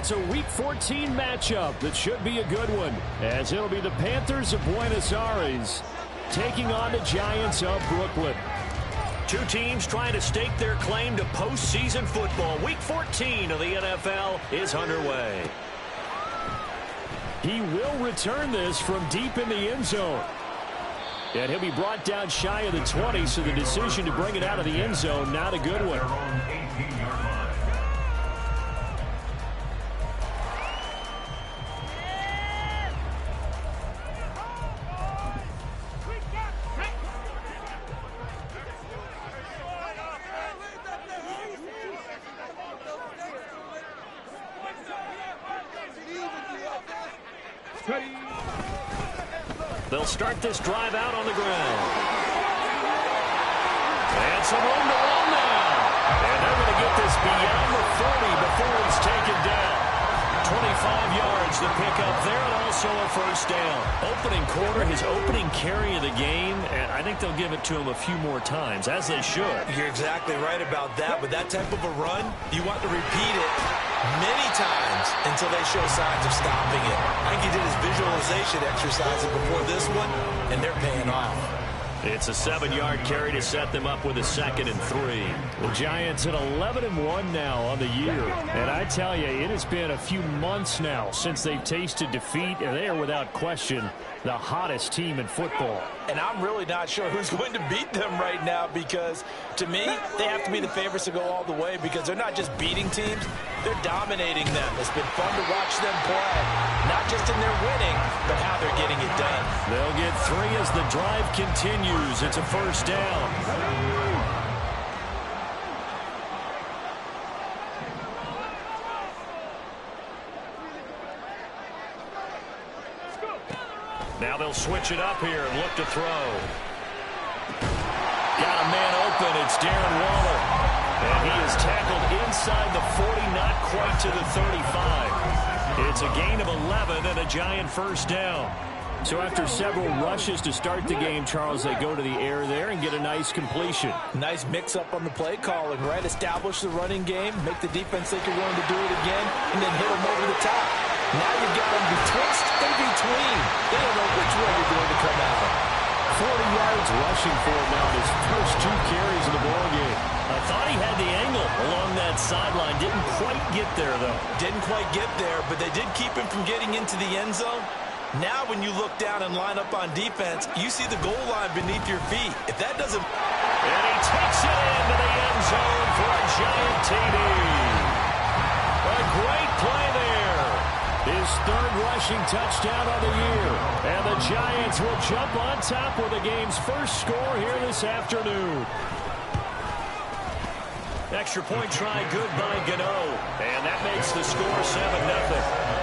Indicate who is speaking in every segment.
Speaker 1: It's a Week 14 matchup that should be a good one, as it'll be the Panthers of Buenos Aires taking on the Giants of Brooklyn.
Speaker 2: Two teams trying to stake their claim to postseason football. Week 14 of the NFL is underway.
Speaker 1: He will return this from deep in the end zone. And he'll be brought down shy of the 20, so the decision to bring it out of the end zone, not a good one.
Speaker 2: They'll start this drive out on the ground. And some room to run now. And they're going to get this beyond the 40 before he's taken down. 25 yards to pick up there, and also a first down. Opening quarter, his opening carry of the game, and I think they'll give it to him a few more times, as they should.
Speaker 3: You're exactly right about that. With that type of a run, you want to repeat it many times until they show signs of stopping it. I think he did his visualization exercises before this one, and they're paying off.
Speaker 2: It's a 7-yard carry to set them up with a 2nd and 3.
Speaker 1: The Giants at 11-1 now on the year. And I tell you, it has been a few months now since they've tasted defeat, and they are without question the hottest team in football.
Speaker 3: And I'm really not sure who's going to beat them right now, because to me, they have to be the favorites to go all the way, because they're not just beating teams, they're dominating them. It's been fun to watch them play, not just in their winning, but how they're getting it done.
Speaker 1: They'll get 3 as the drive continues. It's a first down.
Speaker 2: Now they'll switch it up here and look to throw. Got a man open. It's Darren Waller. And he is tackled inside the 40, not quite to the 35. It's a gain of 11 and a Giant first down.
Speaker 1: So after several rushes to start the game, Charles, they go to the air there and get a nice completion.
Speaker 3: Nice mix-up on the play calling, right? Establish the running game, make the defense think you're going to do it again, and then hit them over the top. Now you've got them betwixt and between. They don't know which way you're going to come out of.
Speaker 1: 40 yards rushing for him now, his first 2 carries of the ball game.
Speaker 2: I thought he had the angle along that sideline. Didn't quite get there, though.
Speaker 3: Didn't quite get there, but they did keep him from getting into the end zone. Now when you look down and line up on defense, you see the goal line beneath your feet. If that doesn't...
Speaker 2: And he takes it into the end zone for a Giant TD. A great play there.
Speaker 1: His 3rd rushing touchdown of the year. And the Giants will jump on top with the game's first score here this afternoon.
Speaker 2: Extra point try good by Gano. And that makes the score 7-0.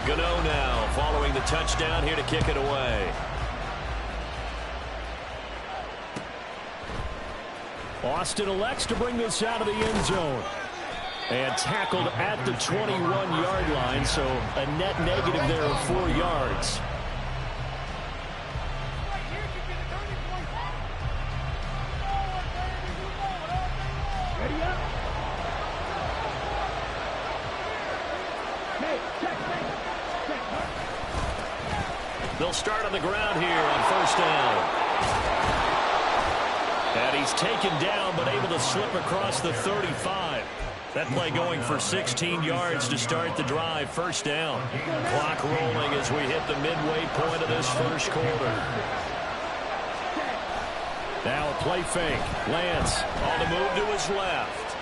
Speaker 2: Gano now following the touchdown here to kick it away.
Speaker 1: Austin elects to bring this out of the end zone. And tackled at the 21-yard line, so a net negative there of 4 yards.
Speaker 2: They'll start on the ground here on first down. And he's taken down, but able to slip across the 35. That play going for 16 yards to start the drive. First down. Clock rolling as we hit the midway point of this first quarter.
Speaker 1: Now a play fake. Lance
Speaker 2: on the move to his left.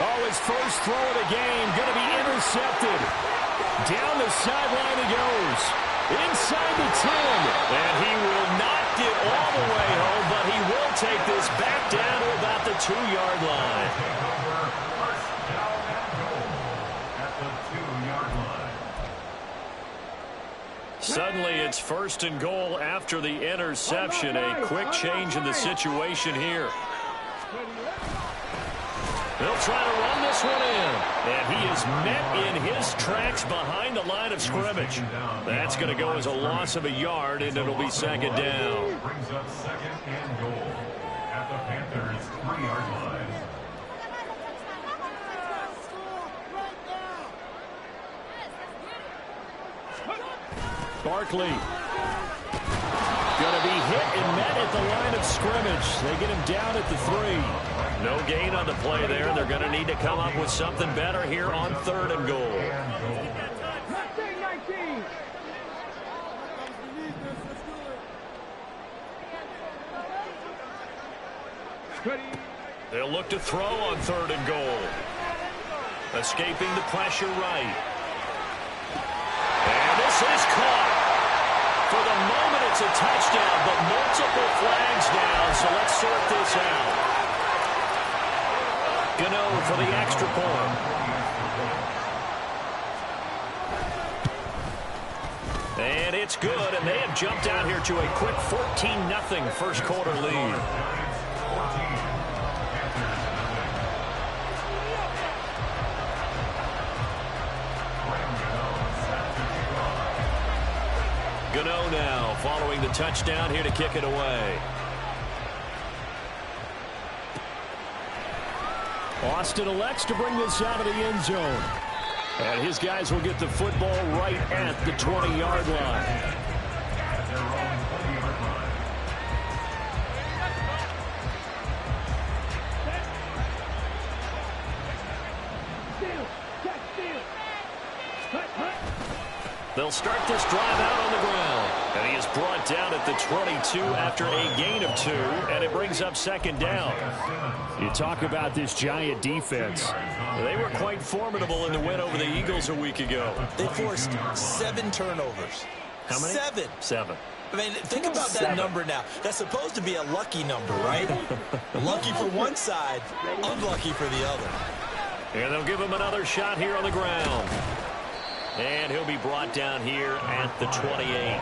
Speaker 1: Oh, his first throw of the game going to be intercepted. Down the sideline he goes. Inside the 10.
Speaker 2: And he will not get all the way home, but he will take this back down to about the 2-yard line. Suddenly it's 1st and goal after the interception. A quick change in the situation here. They'll try to run this one in. And he is met in his tracks behind the line of scrimmage. That's going to go as a loss of a yard, and it'll be 2nd down.
Speaker 1: Barkley. Going to be hit and met at the line of scrimmage. They get him down at the 3.
Speaker 2: No gain on the play there. They're going to need to come up with something better here on 3rd and goal. They'll look to throw on 3rd and goal. Escaping the pressure right. And this is caught. For the moment, it's a touchdown, but multiple flags down, so let's sort this out. Gano for the extra point. And it's good, and they have jumped out here to a quick 14-0 first quarter lead. Gano now following the touchdown here to kick it away.
Speaker 1: Austin elects to bring this out of the end zone. And his guys will get the football right at the 20-yard line.
Speaker 2: They'll start this drive out on the ground. And he is brought down at the 22 after a gain of 2, and it brings up 2nd down.
Speaker 1: You talk about this Giant defense.
Speaker 2: They were quite formidable in the win over the Eagles a week ago.
Speaker 3: They forced 7 turnovers.
Speaker 2: How many?
Speaker 3: 7. I mean, think about that
Speaker 1: 7.
Speaker 3: number now. That's supposed to be a lucky number, right? Lucky for one side, unlucky for the other.
Speaker 2: And they'll give him another shot here on the ground. And he'll be brought down here at the 28.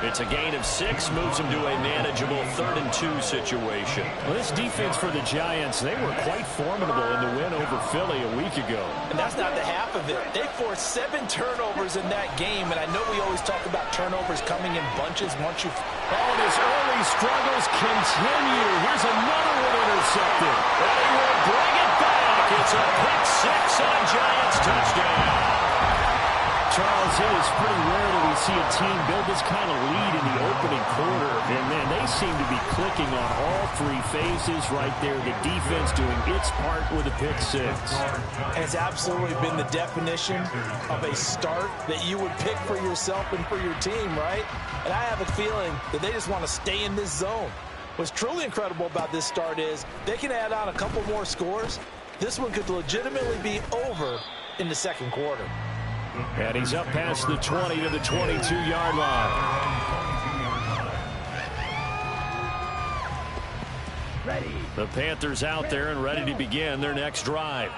Speaker 2: It's a gain of 6, moves him to a manageable 3rd and 2 situation.
Speaker 1: Well, this defense for the Giants, they were quite formidable in the win over Philly a week ago.
Speaker 3: And that's not the half of it. They forced 7 turnovers in that game, and I know we always talk about turnovers coming in bunches once you...
Speaker 1: Oh, his early struggles continue. Here's another one intercepted.
Speaker 2: And he will bring it back. It's a pick 6 on Giants touchdown.
Speaker 1: Charles, it is pretty rare that we see a team build this kind of lead in the opening quarter. And, man, they seem to be clicking on all 3 phases right there. The defense doing its part with a pick 6.
Speaker 3: And it's absolutely been the definition of a start that you would pick for yourself and for your team, right? And I have a feeling that they just want to stay in this zone. What's truly incredible about this start is they can add on a couple more scores. This one could legitimately be over in the 2nd quarter.
Speaker 1: And he's up past the 20 to the 22-yard line. The Panthers out there and ready to begin their next drive.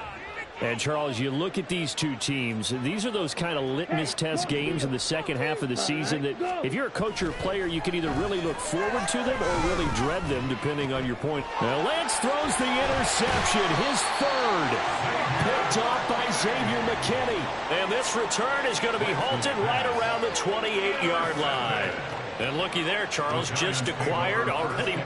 Speaker 1: And, Charles, you look at these two teams, these are those kind of litmus test games in the second half of the season that if you're a coach or a player, you can either really look forward to them or really dread them, depending on your point. Now, Lance throws the interception, his 3rd. Picked off by Xavier McKinney.
Speaker 2: And this return is going to be halted right around the 28-yard line. And looky there, Charles, just acquired already.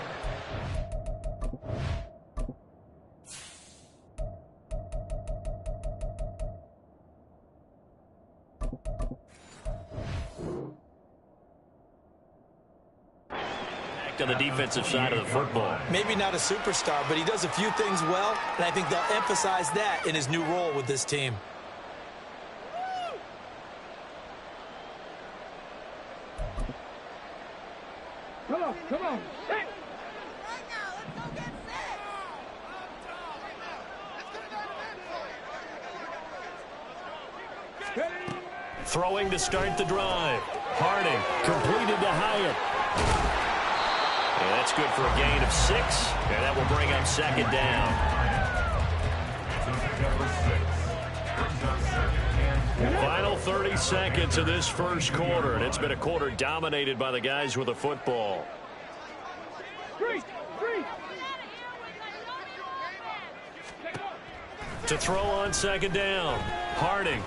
Speaker 2: To the defensive side of the football.
Speaker 3: Maybe not a superstar, but he does a few things well, and I think they'll emphasize that in his new role with this team.
Speaker 4: Come on. Hey.
Speaker 2: Throwing to start the drive.
Speaker 1: Harding completed to Hyatt.
Speaker 2: And that's good for a gain of 6, and that will bring up 2nd down. Final 30 seconds of this first quarter, and it's been a quarter dominated by the guys with the football. To throw on 2nd down, Harding.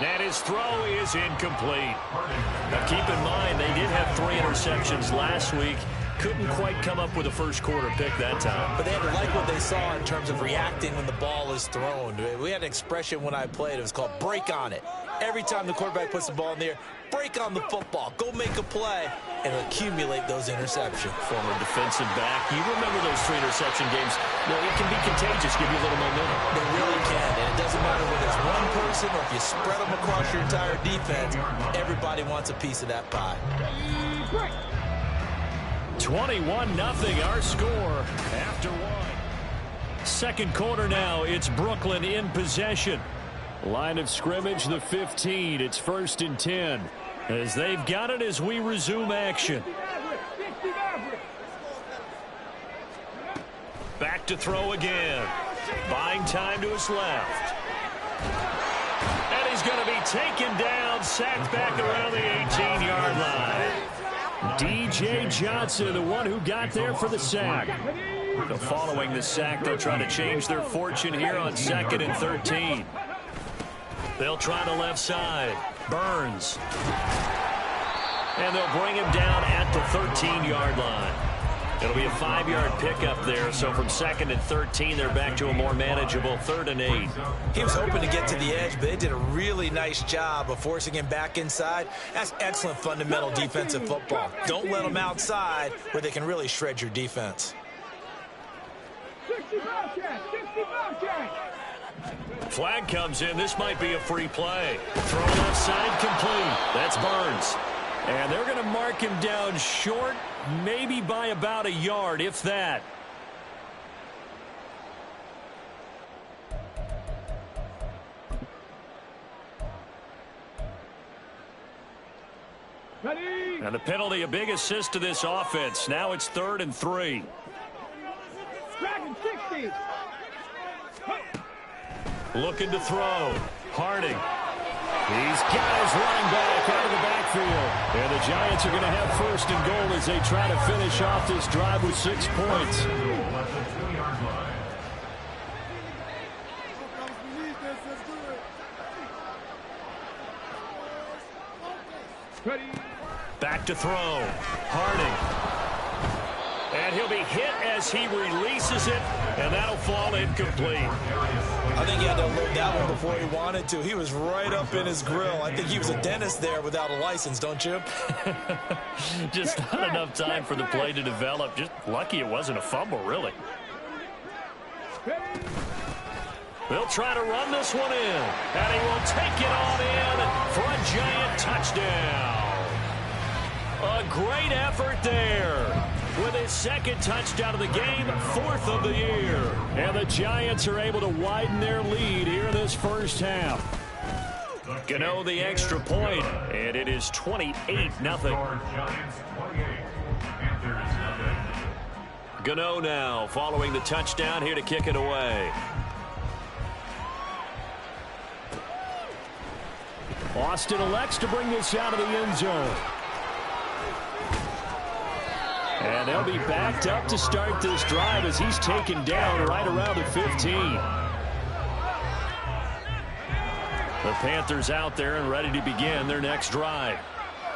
Speaker 2: And his throw is incomplete. Now keep in mind, they did have 3 interceptions last week.
Speaker 1: couldn't quite come up with a first quarter pick that time.
Speaker 3: But they had to like what they saw in terms of reacting when the ball is thrown. We had an expression when I played. It was called break on it. Every time the quarterback puts the ball in the air, break on the football. Go make a play and accumulate those interceptions.
Speaker 1: Former defensive back. You remember those 3 interception games. No, it can be contagious, give you a little momentum.
Speaker 3: They really can, and it doesn't matter whether it's one person or if you spread them across your entire defense. Everybody wants a piece of that pie.
Speaker 1: 21-0 our score after 1. Second quarter now. It's Brooklyn in possession. Line of scrimmage, the 15. It's 1st and 10. As they've got it as we resume action. Back to throw again. Buying time to his left. And he's going to be taken down, sacked back around the 18-yard line. D.J. Johnson, the one who got there for the sack. So following the sack, they'll try to change their fortune here on 2nd and 13. They'll try the left side. Burns. And they'll bring him down at the 13-yard line. It'll be a 5-yard pickup there. So from 2nd and 13, they're back to a more manageable 3rd and 8.
Speaker 3: He was hoping to get to the edge, but they did a really nice job of forcing him back inside. That's excellent fundamental defensive football. Don't let them outside where they can really shred your defense.
Speaker 4: 65 check.
Speaker 1: Flag comes in. This might be a free play. Throw left side complete. That's Burns. And they're going to mark him down short, maybe by about a yard, if that.
Speaker 4: Ready.
Speaker 1: And the penalty, a big assist to this offense. Now it's 3rd and 3.
Speaker 4: Dragon 60.
Speaker 1: Looking to throw. Harding. He's got his running back out of the backfield. And the Giants are going to have 1st and goal as they try to finish off this drive with 6 points.
Speaker 4: Ready.
Speaker 1: Back to throw. Harding. And he'll be hit as he releases it, and that'll fall incomplete.
Speaker 3: I think he had to load that one before he wanted to. He was right up in his grill. I think he was a dentist there without a license, don't you?
Speaker 1: Just not enough time for the play to develop. Just lucky it wasn't a fumble, really. They'll try to run this one in, and he will take it on in for a Giant touchdown. A great effort there. With his 2nd touchdown of the game, 4th of the year. And the Giants are able to widen their lead here in this first half. Gano the extra point, and it is 28-0. Gano now following the touchdown here to kick it away. Austin elects to bring this out of the end zone. And they'll be backed up to start this drive as he's taken down right around the 15. The Panthers out there and ready to begin their next drive.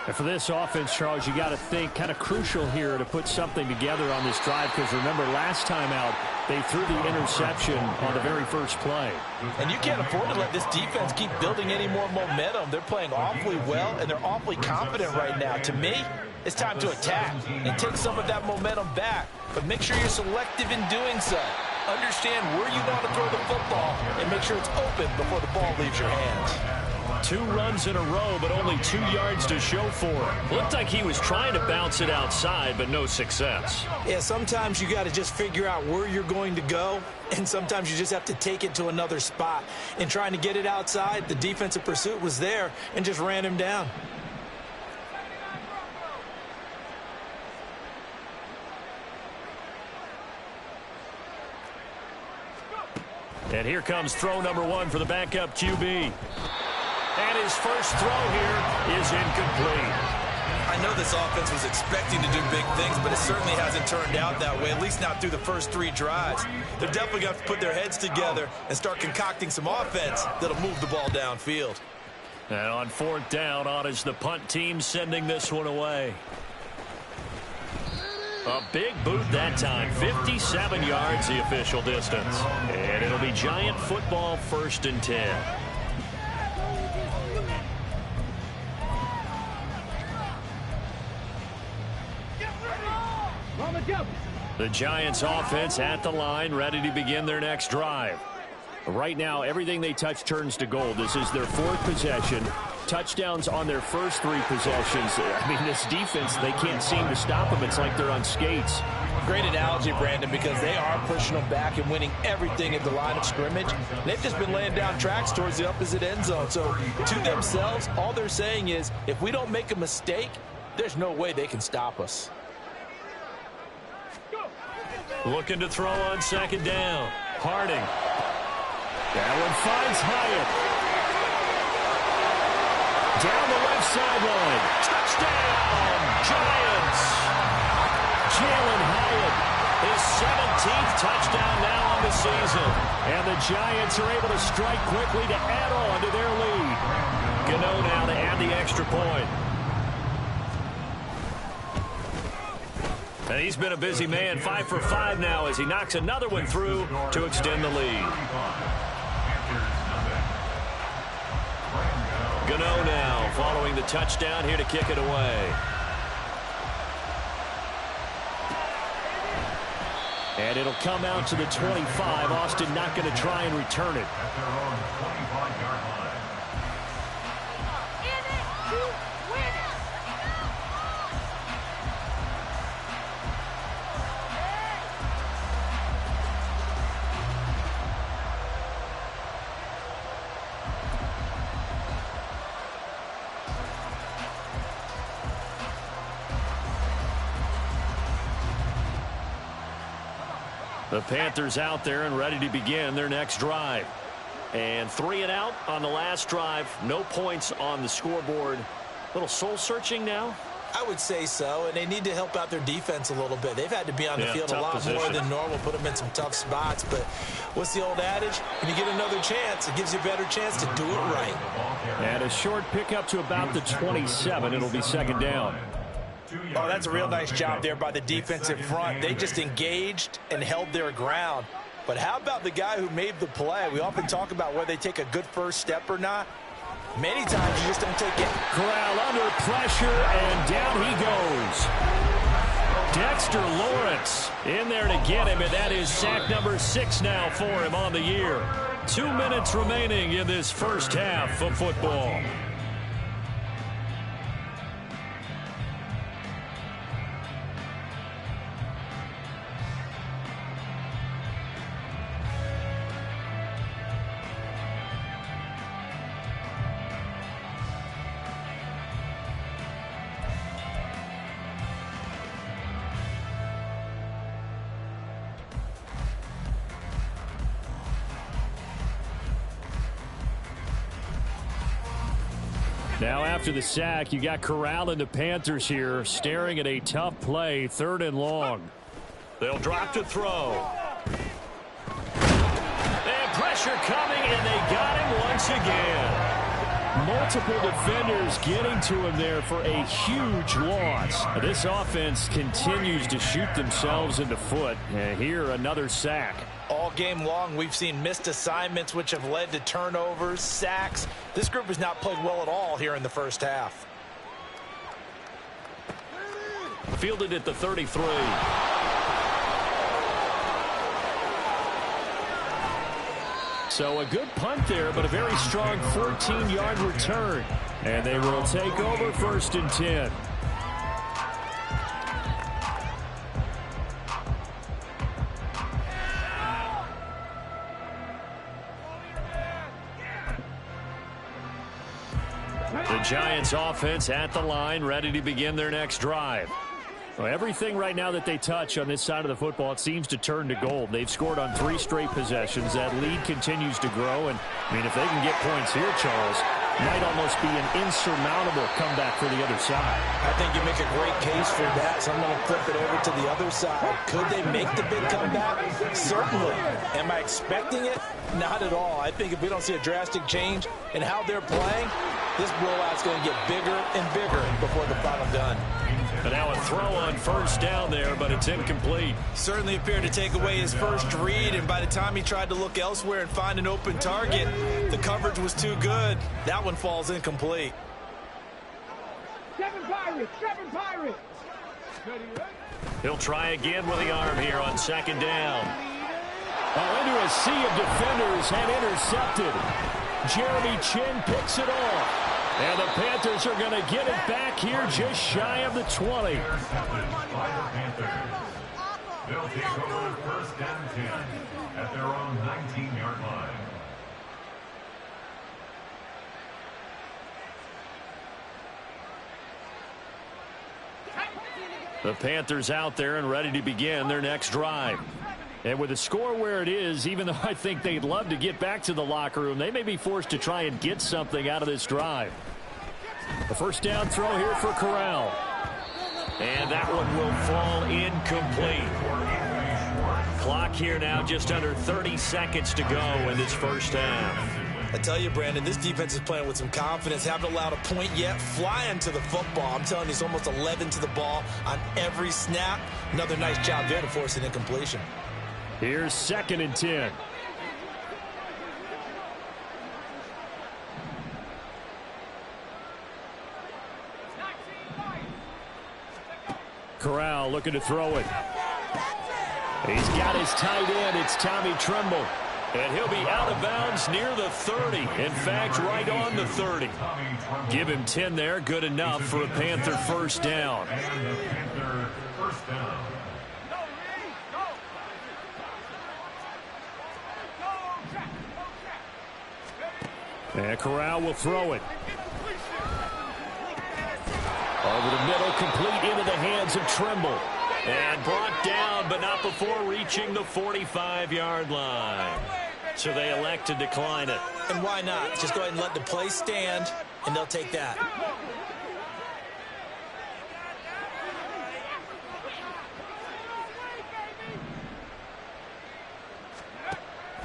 Speaker 1: And for this offense, Charles, you got to think kind of crucial here to put something together on this drive, because remember last time out they threw the interception on the very first play.
Speaker 3: And you can't afford to let this defense keep building any more momentum. They're playing awfully well, and they're awfully confident right now. To me, it's time to attack and take some of that momentum back. But make sure you're selective in doing so. Understand where you want to throw the football and make sure it's open before the ball leaves your hands.
Speaker 1: 2 runs in a row, but only 2 yards to show for it. Looked like he was trying to bounce it outside, but no success.
Speaker 3: Yeah, sometimes you got to just figure out where you're going to go, and sometimes you just have to take it to another spot. In trying to get it outside, the defensive pursuit was there and just ran him down.
Speaker 1: And here comes throw number 1 for the backup QB. And his first throw here is incomplete.
Speaker 3: I know this offense was expecting to do big things, but it certainly hasn't turned out that way, at least not through the first 3 drives. They're definitely going to have to put their heads together and start concocting some offense that'll move the ball downfield.
Speaker 1: And on 4th down, on is the punt team sending this one away. A big boot that time. 57 yards the official distance. And it'll be Giant football, 1st and 10. The Giants offense at the line, ready to begin their next drive. Right now, everything they touch turns to gold. This is their 4th possession. Touchdowns on their first 3 possessions. I mean, this defense, they can't seem to stop them. It's like they're on skates.
Speaker 3: Great analogy, Brandon, because they are pushing them back and winning everything at the line of scrimmage. They've just been laying down tracks towards the opposite end zone. So to themselves, all they're saying is, if we don't make a mistake, there's no way they can stop us.
Speaker 1: Looking to throw on 2nd down. Harding. That one finds Hyatt. Down the left sideline. Touchdown, Giants. Jalen Hyatt, his 17th touchdown now on the season. And the Giants are able to strike quickly to add on to their lead. Gano now to add the extra point. And he's been a busy man, 5 for 5 now as he knocks another one through to extend the lead. Gano now following the touchdown here to kick it away. And it'll come out to the 25. Austin not going to try and return it. The Panthers out there and ready to begin their next drive. And 3 and out on the last drive. No points on the scoreboard. A little soul-searching now?
Speaker 3: I would say so, and they need to help out their defense a little bit. They've had to be on the field a lot more than normal, put them in some tough spots. But what's the old adage? When you get another chance, it gives you a better chance to do it right.
Speaker 1: And a short pickup to about the 27. It'll be 2nd down.
Speaker 3: Oh, that's a real nice job there by the defensive front. They just engaged and held their ground. But how about the guy who made the play? We often talk about whether they take a good first step or not. Many times you just don't take it.
Speaker 1: Corral under pressure, and down he goes. Dexter Lawrence in there to get him, and that is sack number 6 now for him on the year. 2 minutes remaining in this first half of football. Now after the sack, you got Corral and the Panthers here staring at a tough play, 3rd and long. They'll drop to throw. And pressure coming, and they got him once again. Multiple defenders getting to him there for a huge loss. This offense continues to shoot themselves in the foot. And here, another sack.
Speaker 3: All game long, we've seen missed assignments, which have led to turnovers, sacks. This group has not played well at all here in the first half.
Speaker 1: Fielded at the 33. So a good punt there, but a very strong 14-yard return. And they will take over 1st and 10. The Giants offense at the line, ready to begin their next drive. Well, everything right now that they touch on this side of the football, it seems to turn to gold. They've scored on 3 straight possessions. That lead continues to grow. And, I mean, if they can get points here, Charles, might almost be an insurmountable comeback for the other side.
Speaker 3: I think you make a great case for that, so I'm going to flip it over to the other side. Could they make the big comeback? Certainly. Am I expecting it? Not at all. I think if we don't see a drastic change in how they're playing, this blowout's going to get bigger and bigger before the final gun.
Speaker 1: And now a throw on first down there, but it's incomplete.
Speaker 3: Certainly appeared to take away his first read, and by the time he tried to look elsewhere and find an open target, the coverage was too good. That one falls incomplete.
Speaker 4: Seven Pirates.
Speaker 1: He'll try again with the arm here on second down. Oh, into a sea of defenders and intercepted. Jeremy Chin picks it off. And the Panthers are going to get it back here just shy of the 20.
Speaker 5: They'll take over first down 10 at their own 19-yard line.
Speaker 1: The Panthers out there and ready to begin their next drive. And with the score where it is, even though I think they'd love to get back to the locker room, they may be forced to try and get something out of this drive. The first down throw here for Corral. And that one will fall incomplete. Clock here now just under 30 seconds to go in this first half.
Speaker 3: I tell you, Brandon, this defense is playing with some confidence. Haven't allowed a point yet. Flying to the football. I'm telling you, it's almost 11 to the ball on every snap. Another nice job there to force an incompletion.
Speaker 1: Here's 2nd and 10. Corral looking to throw it. He's got his tight end. It's Tommy Tremble. And he'll be out of bounds near the 30. In fact, right on the 30. Give him 10 there. Good enough for a Panther first down.
Speaker 5: And the Panther first down.
Speaker 1: And Corral will throw it. Over the middle, complete into the hands of Tremble. And brought down, but not before reaching the 45-yard line. So they elect to decline it.
Speaker 3: And why not? Just go ahead and let the play stand, and they'll take that.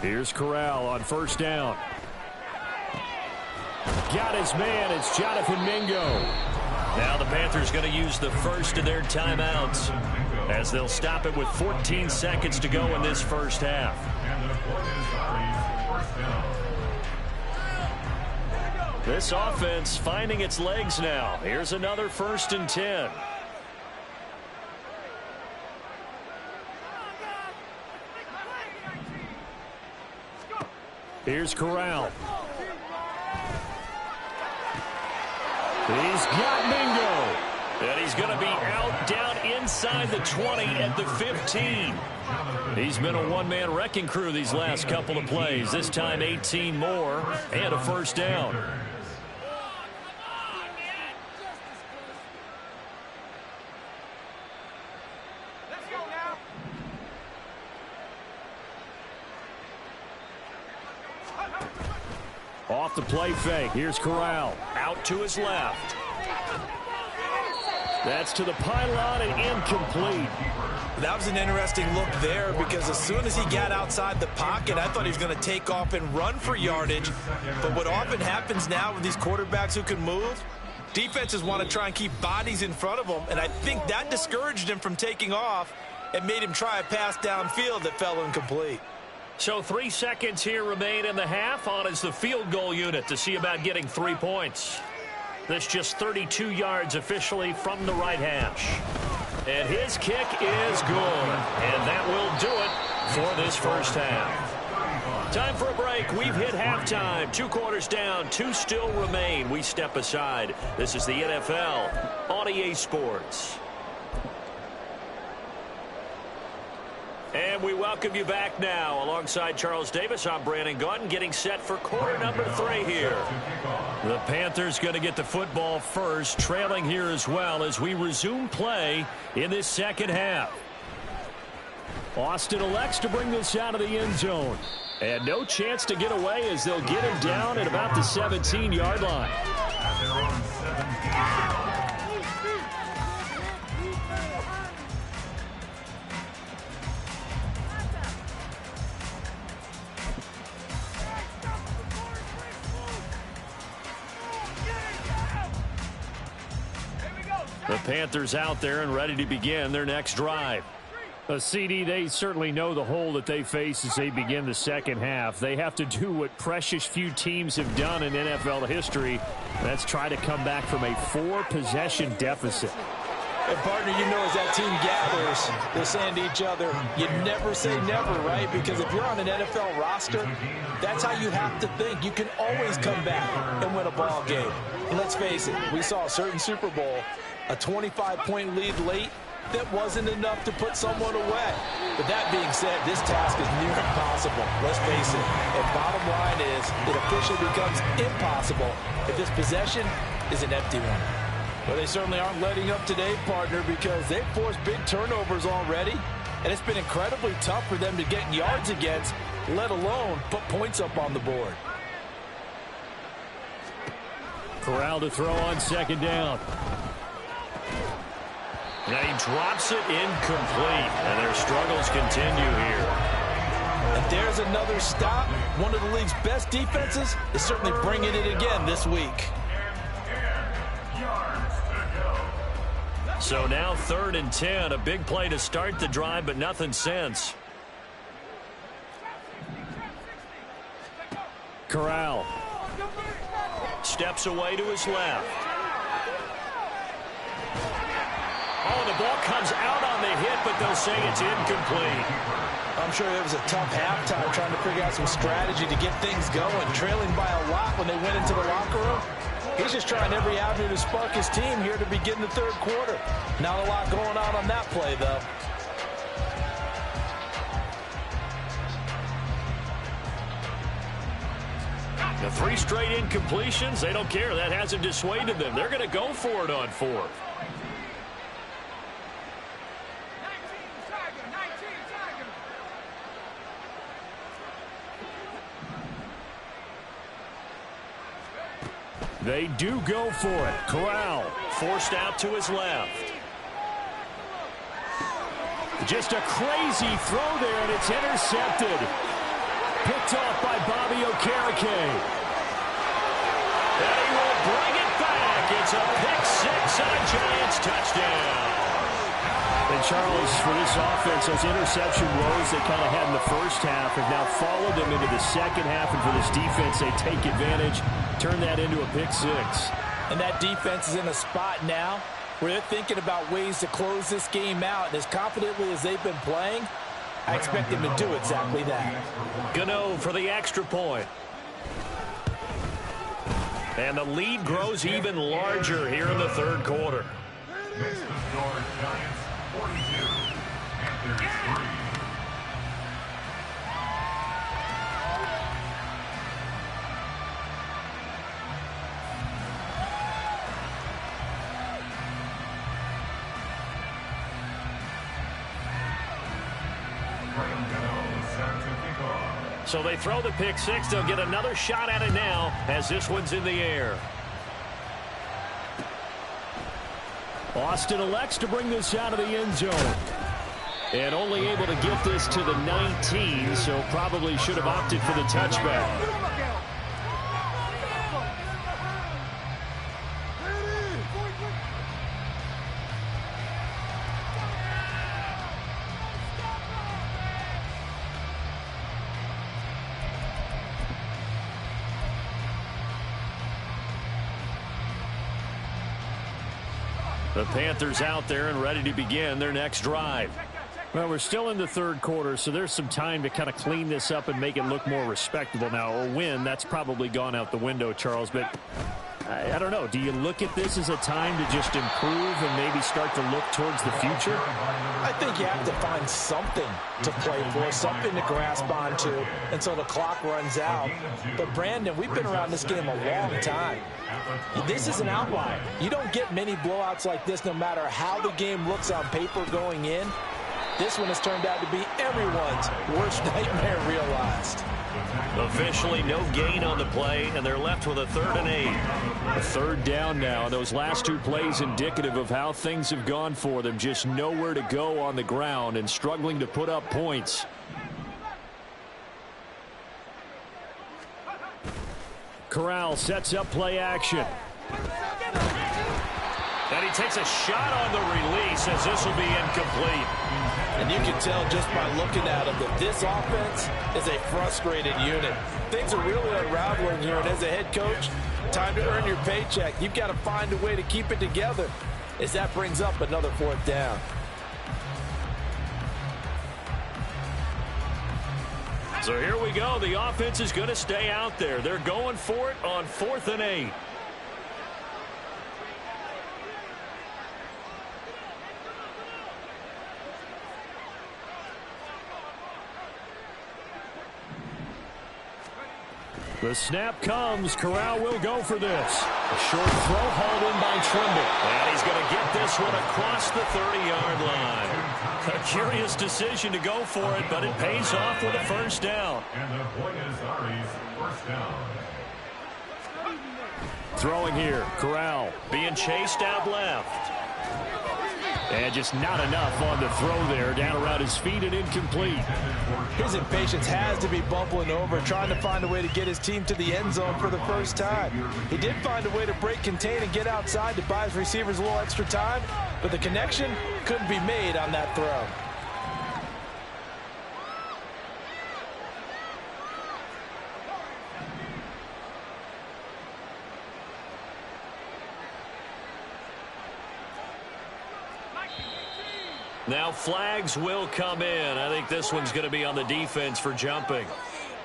Speaker 1: Here's Corral on first down. Got his man. It's Jonathan Mingo. Now the Panthers going to use the first of their timeouts as they'll stop it with 14 seconds to go in this first half. This offense finding its legs now. Here's another 1st and 10. Here's Corral. He's got Mingo. And he's going to be out down inside the 20 at the 15. He's been a one-man wrecking crew these last couple of plays. This time 18 more and a first down. Off the play fake. Here's Corral. Out to his left. That's to the pylon and incomplete.
Speaker 3: That was an interesting look there because as soon as he got outside the pocket, I thought he was going to take off and run for yardage. But what often happens now with these quarterbacks who can move, defenses want to try and keep bodies in front of them, and I think that discouraged him from taking off and made him try a pass downfield that fell incomplete.
Speaker 1: So 3 seconds here remain in the half. On is the field goal unit to see about getting 3 points. This just 32 yards officially from the right hash. And his kick is good. And that will do it for this first half. Time for a break. We've hit halftime. 2 quarters down. 2 still remain. We step aside. This is the NFL on EA Sports. And we welcome you back now. Alongside Charles Davis, I'm Brandon Gaudin, getting set for quarter number 3 here. The Panthers going to get the football first, trailing here as well as we resume play in this second half. Austin elects to bring this out of the end zone. And no chance to get away as they'll get him down at about the 17-yard line. The Panthers out there and ready to begin their next drive. A CD, they certainly know the hole that they face as they begin the second half. They have to do what precious few teams have done in NFL history. That's try to come back from a 4-possession deficit.
Speaker 3: And partner, you know, as that team gathers, they're saying to each other, you never say never, right? Because if you're on an NFL roster, that's how you have to think. You can always come back and win a ball game. And let's face it, we saw a certain Super Bowl, a 25-point lead late, that wasn't enough to put someone away. But that being said, this task is near impossible. Let's face it. And bottom line is, it officially becomes impossible if this possession is an empty one. Well, they certainly aren't letting up today, partner, because they've forced big turnovers already. And it's been incredibly tough for them to get yards against, let alone put points up on the board.
Speaker 1: Corral to throw on second down.
Speaker 2: And he drops it incomplete, and their struggles continue here.
Speaker 3: And there's another stop. One of the league's best defenses is certainly bringing it again this week.
Speaker 2: So now 3rd and 10, a big play to start the drive, but nothing since.
Speaker 1: Corral
Speaker 2: steps away to his left. Oh, the ball comes out on the hit, but they'll say it's incomplete.
Speaker 3: I'm sure it was a tough halftime trying to figure out some strategy to get things going, trailing by a lot when they went into the locker room. He's just trying every avenue to spark his team here to begin the third quarter. Not a lot going on that play, though.
Speaker 2: The 3 straight incompletions, they don't care. That hasn't dissuaded them. They're going to go for it on 4th.
Speaker 1: They do go for it. Corral
Speaker 2: forced out to his left.
Speaker 1: Just a crazy throw there, and it's intercepted. Picked off by Bobby Okereke.
Speaker 2: And he will bring it back. It's a pick 6 and a Giants touchdown.
Speaker 1: And Charles, for this offense, those interception woes they kind of had in the first half have now followed them into the second half. And for this defense, they take advantage, turn that into a pick 6.
Speaker 3: And that defense is in a spot now where they're thinking about ways to close this game out. And as confidently as they've been playing, I expect them to do exactly that.
Speaker 2: Gano for the extra point. And the lead grows even larger here in the third quarter.
Speaker 5: Next to score, Giants 42, Panthers 3.
Speaker 2: So they throw the pick 6. They'll get another shot at it now as this one's in the air.
Speaker 1: Austin elects to bring this out of the end zone. And only able to get this to the 19, so probably should have opted for the touchback.
Speaker 2: The Panthers out there and ready to begin their next drive.
Speaker 1: Well, we're still in the third quarter, so there's some time to kind of clean this up and make it look more respectable now. A win, that's probably gone out the window, Charles, but I don't know. Do you look at this as a time to just improve and maybe start to look towards the future?
Speaker 3: I think you have to find something to play for, something to grasp onto until the clock runs out. But, Brandon, we've been around this game a long time. This is an outlier. You don't get many blowouts like this no matter how the game looks on paper going in. This one has turned out to be everyone's worst nightmare realized.
Speaker 2: Officially no gain on the play, and they're left with a 3rd and 8.
Speaker 1: A third down now. Those last 2 plays indicative of how things have gone for them. Just nowhere to go on the ground and struggling to put up points. Corral sets up play action. And he takes a shot on the release as this will be incomplete.
Speaker 3: And you can tell just by looking at him that this offense is a frustrated unit. Things are really unraveling here, and as a head coach, time to earn your paycheck. You've got to find a way to keep it together as that brings up another 4th down.
Speaker 1: So here we go. The offense is going to stay out there. They're going for it on 4th and 8. The snap comes. Corral will go for this. A short throw hauled in by Trimble. And he's going to get this one across the 30-yard line. A curious decision to go for it, but it pays off with a 1st down.
Speaker 5: And the Buenos Aires 1st down.
Speaker 1: Throwing here. Corral being chased out left. And just not enough on the throw there. Down around his feet and incomplete.
Speaker 3: His impatience has to be bubbling over, trying to find a way to get his team to the end zone for the first time. He did find a way to break contain and get outside to buy his receivers a little extra time, but the connection couldn't be made on that throw.
Speaker 1: Now flags will come in. I think this one's going to be on the defense for jumping.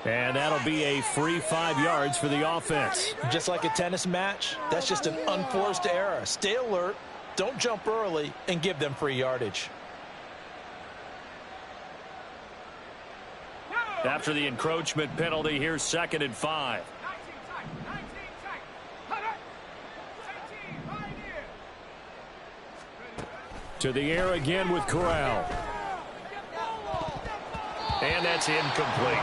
Speaker 1: And that'll be a free 5 yards for the offense.
Speaker 3: Just like a tennis match, that's just an unforced error. Stay alert, don't jump early, and give them free yardage.
Speaker 1: After the encroachment penalty, here's 2nd and 5. To the air again with Corral. And that's incomplete.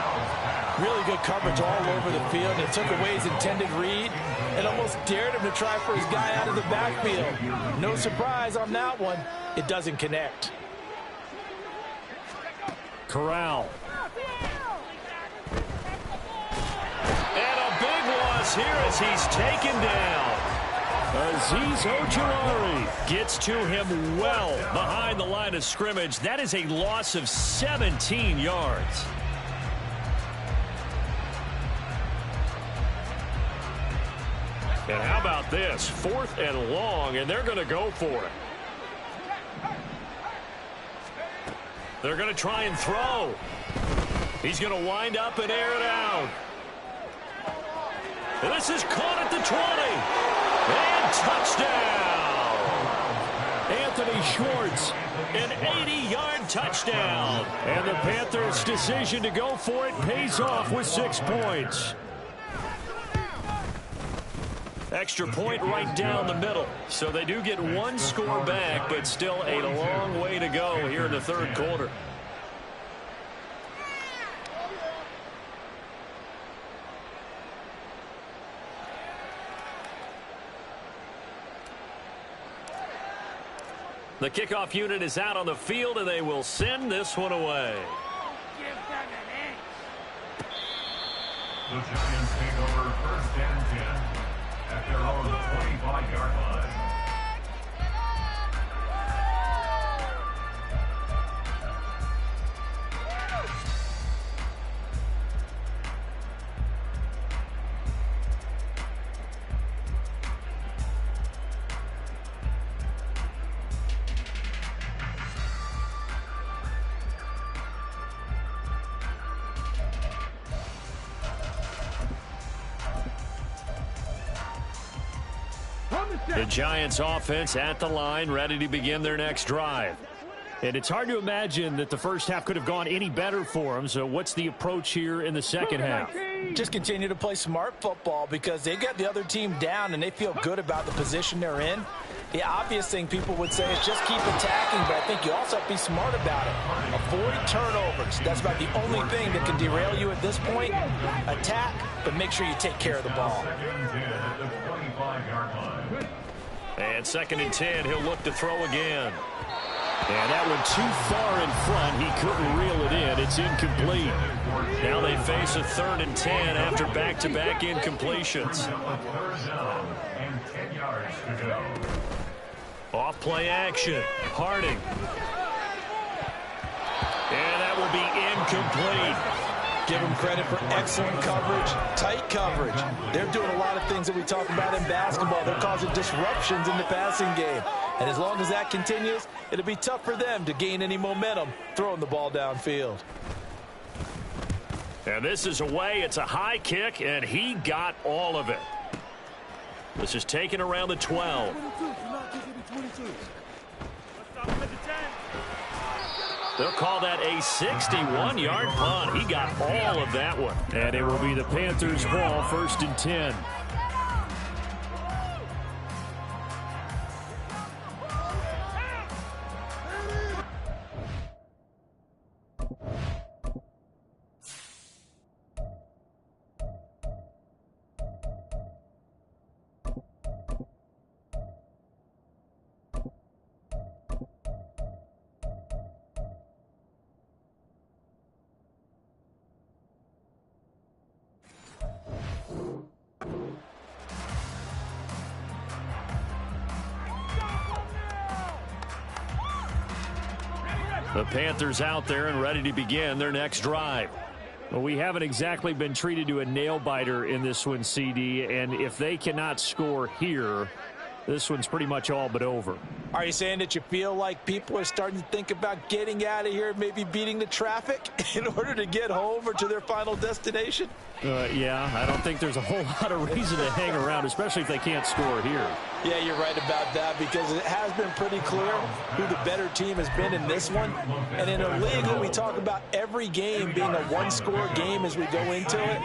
Speaker 3: Really good coverage all over the field. It took away his intended read and almost dared him to try for his guy out of the backfield. No surprise on that one. It doesn't connect.
Speaker 1: Corral. And a big loss here as he's taken down. Azeez Ojulari gets to him well behind the line of scrimmage. That is a loss of 17 yards. And how about this? 4th and long, and they're going to go for it. They're going to try and throw. He's going to wind up and air it out. And this is caught at the 20. And touchdown! Anthony Schwartz, an 80-yard touchdown. And the Panthers' decision to go for it pays off with 6 points. Extra point right down the middle. So they do get 1 score back, but still a long way to go here in the 3rd quarter. The kickoff unit is out on the field, and they will send this one away.
Speaker 5: The Giants take over 1st and 10 at their own 25-yard line.
Speaker 1: The Giants offense at the line, ready to begin their next drive. And it's hard to imagine that the first half could have gone any better for them. So what's the approach here in the second half?
Speaker 3: Just continue to play smart football because they got the other team down and they feel good about the position they're in. The obvious thing people would say is just keep attacking, but I think you also have to be smart about it. Avoid turnovers. That's about the only thing that can derail you at this point. Attack, but make sure you take care of the ball.
Speaker 1: And 2nd and 10, he'll look to throw again. And that one too far in front. He couldn't reel it in. It's incomplete. Now they face a 3rd and 10 after back-to-back incompletions. Off play action. Harding. And that will be incomplete.
Speaker 3: Give them credit for excellent coverage, tight coverage. They're doing a lot of things that we talk about in basketball. They're causing disruptions in the passing game. And as long as that continues, it'll be tough for them to gain any momentum throwing the ball downfield.
Speaker 1: And this is away. It's a high kick, and he got all of it. This is taken around the 12. They'll call that a 61-yard punt. He got all of that one. And it will be the Panthers' ball, 1st and 10. The Panthers out there and ready to begin their next drive. Well, we haven't exactly been treated to a nail-biter in this one, CD, and if they cannot score here, this one's pretty much all but over.
Speaker 3: Are you saying that you feel like people are starting to think about getting out of here, maybe beating the traffic in order to get home or to their final destination?
Speaker 1: Yeah, I don't think there's a whole lot of reason to hang around, especially if they can't score here.
Speaker 3: Yeah, you're right about that, because it has been pretty clear who the better team has been in this one. And in a league where we talk about every game being a one-score game as we go into it,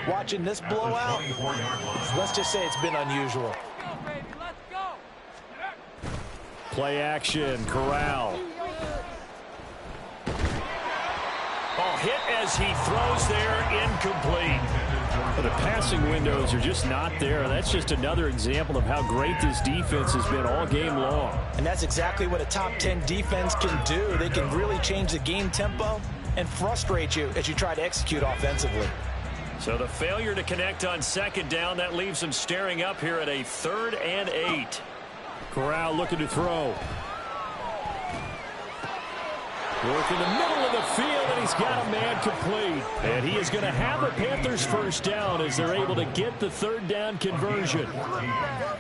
Speaker 3: watching this blowout, let's just say it's been unusual.
Speaker 1: Play action, Corral. Oh, hit as he throws there, incomplete. Well, the passing windows are just not there. That's just another example of how great this defense has been all game long.
Speaker 3: And that's exactly what a top 10 defense can do. They can really change the game tempo and frustrate you as you try to execute offensively.
Speaker 1: So the failure to connect on 2nd down, that leaves them staring up here at a 3rd and 8. Corral looking to throw. Work in the middle of the field, and he's got a man complete. And he is going to have the Panthers' 1st down as they're able to get the 3rd down conversion.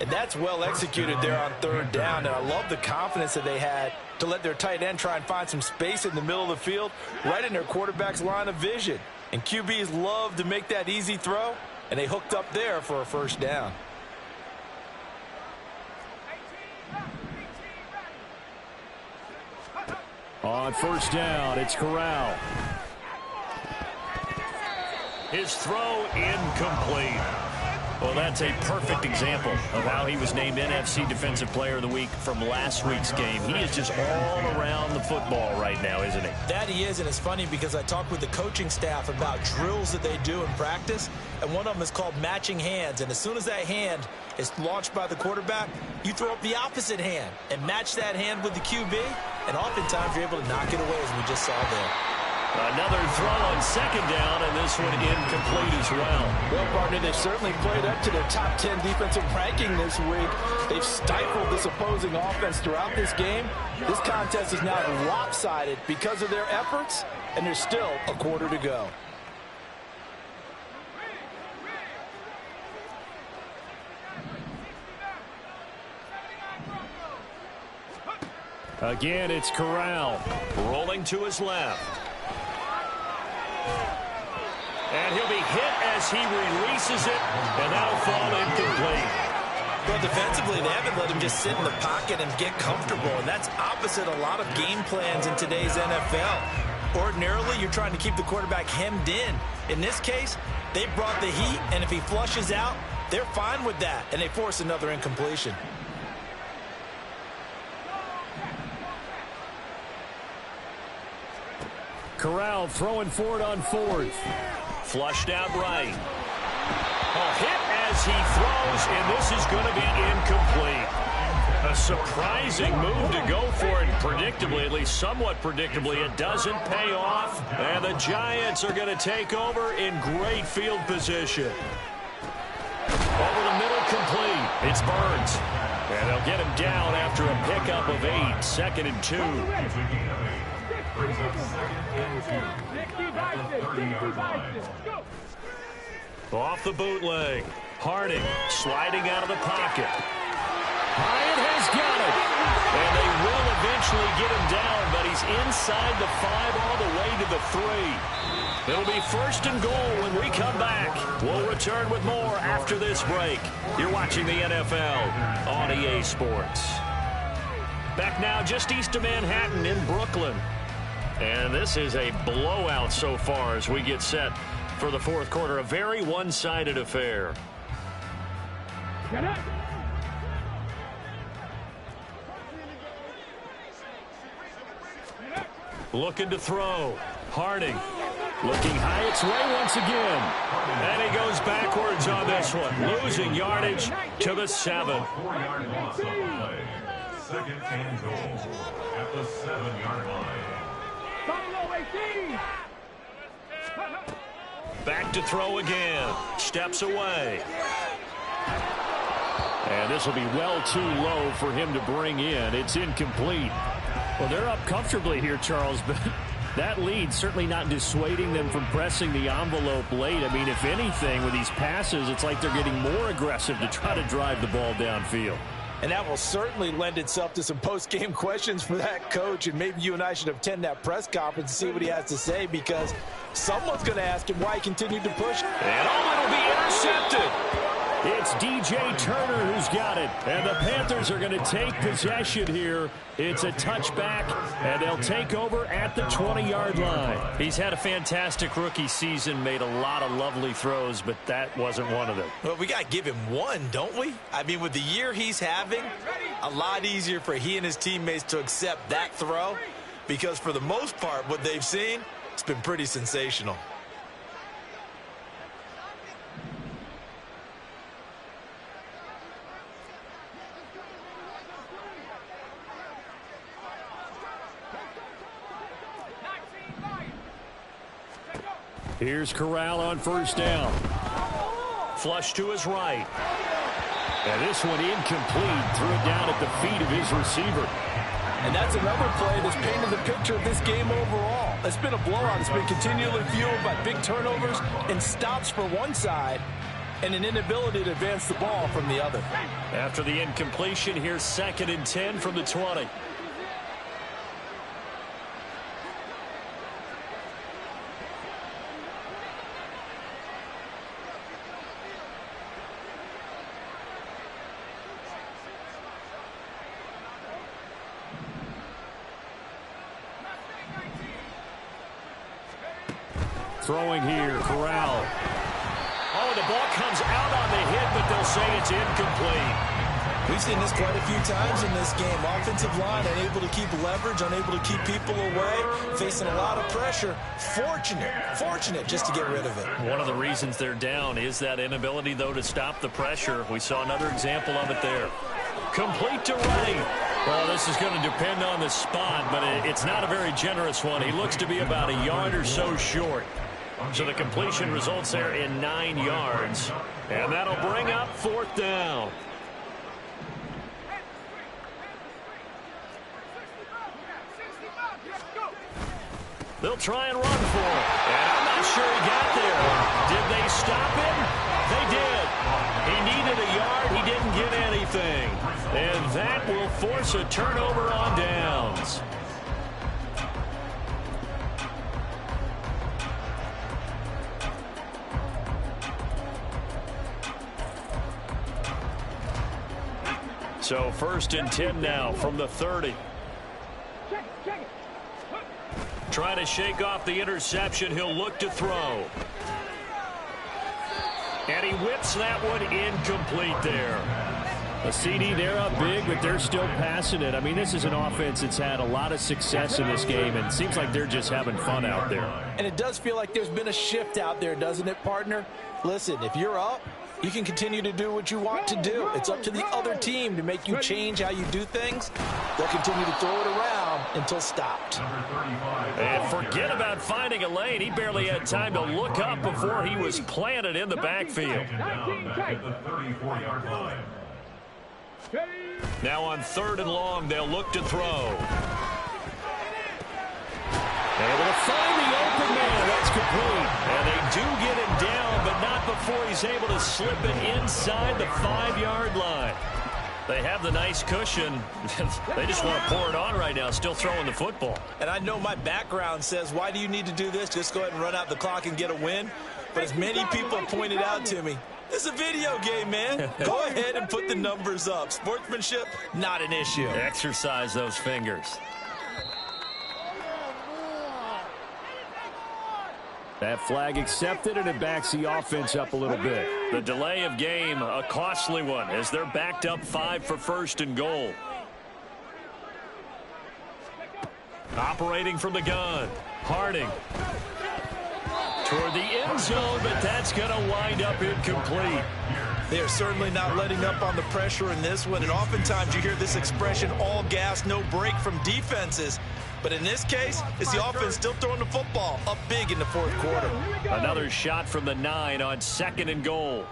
Speaker 3: And that's well executed there on 3rd down, and I love the confidence that they had to let their tight end try and find some space in the middle of the field, right in their quarterback's line of vision. And QBs love to make that easy throw, and they hooked up there for a 1st down.
Speaker 1: On 1st down, it's Corral. His throw incomplete. Well, that's a perfect example of how he was named NFC Defensive Player of the Week from last week's game. He is just all around the football right now, isn't he?
Speaker 3: That he is, and it's funny because I talked with the coaching staff about drills that they do in practice, and one of them is called matching hands. And as soon as that hand is launched by the quarterback, you throw up the opposite hand and match that hand with the QB, and oftentimes you're able to knock it away, as we just saw there.
Speaker 1: Another throw on 2nd down, and this one incomplete as well.
Speaker 3: Well, partner, they've certainly played up to their top 10 defensive ranking this week. They've stifled this opposing offense throughout this game. This contest is now lopsided because of their efforts, and there's still a quarter to go.
Speaker 1: Again, it's Corral. Rolling to his left. And he'll be hit as he releases it, and that'll fall incomplete.
Speaker 3: Well, defensively, they haven't let him just sit in the pocket and get comfortable, and that's opposite a lot of game plans in today's NFL. Ordinarily, you're trying to keep the quarterback hemmed in. In this case, they brought the heat, and if he flushes out, they're fine with that, and they force another incompletion.
Speaker 1: Corral throwing for it on 4th. Flushed out right. A hit as he throws, and this is going to be incomplete. A surprising move to go for it, predictably, at least somewhat predictably. It doesn't pay off, and the Giants are going to take over in great field position. Over the middle, complete. It's Burns. And they'll get him down after a pickup of 8, 2nd and 2.
Speaker 5: Brings up 2nd and 2 at the 30-yard line.
Speaker 1: Off the bootleg. Harding sliding out of the pocket. Hyatt has got it. And they will eventually get him down, but he's inside the 5 all the way to the 3. It'll be 1st and goal when we come back. We'll return with more after this break. You're watching the NFL on EA Sports. Back now just east of Manhattan in Brooklyn. And this is a blowout so far as we get set for the 4th quarter. A very one-sided affair. Looking to throw. Harding looking Hyatt's way once again. And he goes backwards on this one. Losing yardage to the 7.
Speaker 5: 4-yard loss on the play. 2nd and goal at the 7-yard line.
Speaker 1: Back to throw again. Steps away. And this will be well too low for him to bring in. It's incomplete. Well, they're up comfortably here, Charles, but that lead certainly not dissuading them from pressing the envelope late. I mean, if anything, with these passes, it's like they're getting more aggressive to try to drive the ball downfield.
Speaker 3: And that will certainly lend itself to some post-game questions for that coach. And maybe you and I should attend that press conference and see what he has to say, because someone's going to ask him why he continued to push.
Speaker 1: And it'll be intercepted. It's DJ Turner who's got it. And the Panthers are going to take possession here. It's a touchback, and they'll take over at the 20-yard line. He's had a fantastic rookie season, made a lot of lovely throws, but that wasn't one of them.
Speaker 3: Well, we got to give him one, don't we? I mean, with the year he's having, a lot easier for he and his teammates to accept that throw, because for the most part, what they've seen, it's been pretty sensational.
Speaker 1: Here's Corral on 1st down. Flush to his right. And this one incomplete. Threw it down at the feet of his receiver.
Speaker 3: And that's another play that's painted the picture of this game overall. It's been a blowout. It's been continually fueled by big turnovers and stops for one side and an inability to advance the ball from the other.
Speaker 1: After the incompletion, here's 2nd and 10 from the 20. Throwing here, Corral. Oh, the ball comes out on the hit, but they'll say it's incomplete.
Speaker 3: We've seen this quite a few times in this game. Offensive line unable to keep leverage, unable to keep people away, facing a lot of pressure. Fortunate just to get rid of it.
Speaker 1: One of the reasons they're down is that inability, though, to stop the pressure. We saw another example of it there. Complete to right. Well, this is going to depend on the spot, but it's not a very generous one. He looks to be about a yard or so short. So the completion results there in 9 yards. And that'll bring up 4th down. They'll try and run for it. And I'm not sure he got there. Did they stop him? They did. He needed a yard. He didn't get anything. And that will force a turnover on downs. So 1st and 10 now from the 30. Trying to shake off the interception. He'll look to throw. And he whips that one incomplete there. A CD, they're up big, but they're still passing it. I mean, this is an offense that's had a lot of success in this game, and it seems like they're just having fun out there.
Speaker 3: And it does feel like there's been a shift out there, doesn't it, partner? Listen, if you're up, you can continue to do what you want to do. It's up to the other team to make you change how you do things. They'll continue to throw it around until stopped.
Speaker 1: And forget about finding a lane. He barely had time to look up before he was planted in the backfield.
Speaker 2: Now on 3rd and long, they'll look to throw.
Speaker 1: Able to find the open man. That's complete.
Speaker 2: And they do get him down, but not before he's able to slip it inside the 5-yard line. They have the nice cushion. They just want to pour it on right now, still throwing the football.
Speaker 3: And I know my background says, why do you need to do this? Just go ahead and run out the clock and get a win. But as many people pointed out to me, this is a video game, man. Go ahead and put the numbers up. Sportsmanship, not an issue.
Speaker 2: Exercise those fingers.
Speaker 1: That flag accepted, and it backs the offense up a little bit.
Speaker 2: The delay of game, a costly one, as they're backed up 5 for 1st and goal. Operating from the gun, Harding. Toward the end zone, but that's going to wind up incomplete.
Speaker 3: They are certainly not letting up on the pressure in this one, and oftentimes you hear this expression, all gas, no break from defenses. But in this case, it's the offense still throwing the football up big in the 4th quarter.
Speaker 2: Another shot from the 9 on 2nd and goal.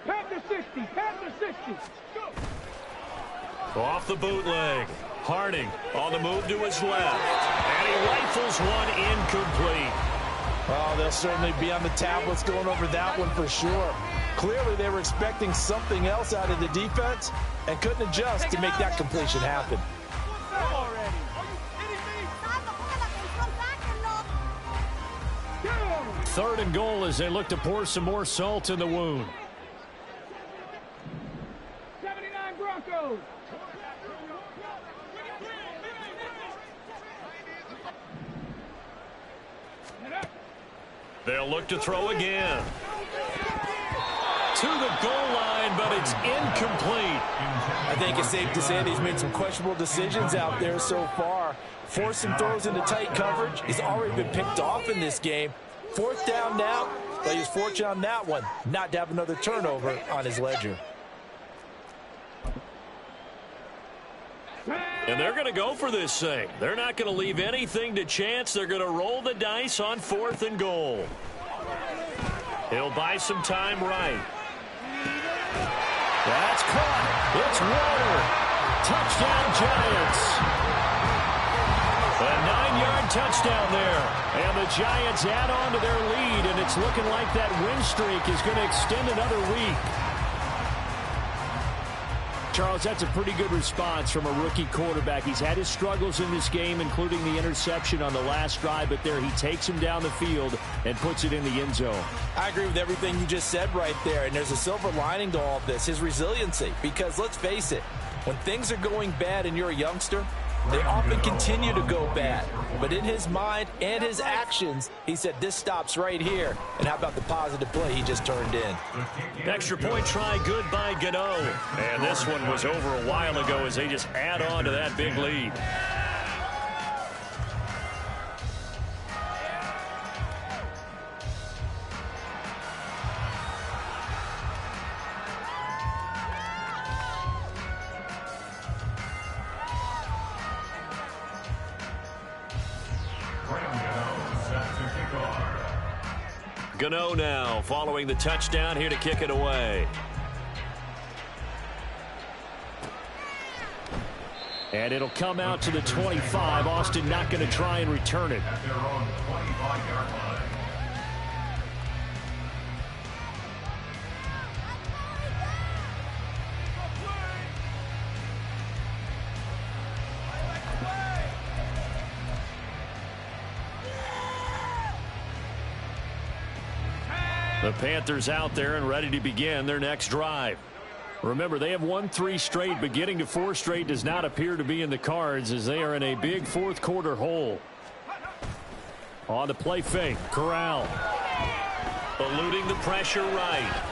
Speaker 4: Panther 60, Panther 60. Go.
Speaker 2: Off the bootleg. Harding on the move to his left. And he rifles one incomplete.
Speaker 3: Oh, they'll certainly be on the tablets going over that one for sure. Clearly, they were expecting something else out of the defense and couldn't adjust to make that completion happen.
Speaker 1: 3rd and goal as they look to pour some more salt in the wound.
Speaker 4: 79 Broncos.
Speaker 2: They'll look to throw again. To the goal line, but it's incomplete.
Speaker 3: I think it's safe to say that he's made some questionable decisions out there so far. Forced some throws into tight coverage. He's already been picked off in this game. 4th down now, but he was fortunate on that one not to have another turnover on his ledger.
Speaker 2: And they're going to go for this thing. They're not going to leave anything to chance. They're going to roll the dice on 4th and goal. He'll buy some time right.
Speaker 1: That's caught. It's Water. Touchdown, Giants.
Speaker 2: A 9-yard touchdown there. And the Giants add on to their lead, and it's looking like that win streak is going to extend another week.
Speaker 1: Charles, that's a pretty good response from a rookie quarterback. He's had his struggles in this game, including the interception on the last drive, but there he takes him down the field and puts it in the end zone.
Speaker 3: I agree with everything you just said right there, and there's a silver lining to all of this, his resiliency. Because let's face it, when things are going bad and you're a youngster, they often continue to go bad. But in his mind and his actions, he said, this stops right here. And how about the positive play he just turned in?
Speaker 2: Extra point try good by Gano. And this one was over a while ago as they just add on to that big lead. Gano now following the touchdown here to kick it away.
Speaker 1: And it'll come out to the 25. Austin not going to try and return it.
Speaker 5: At their own 25-yard line.
Speaker 2: The Panthers out there and ready to begin their next drive.
Speaker 1: Remember, they have won 3 straight, but getting to 4 straight does not appear to be in the cards as they are in a big 4th quarter hole. On the play fake, Corral.
Speaker 2: Eluding the pressure right.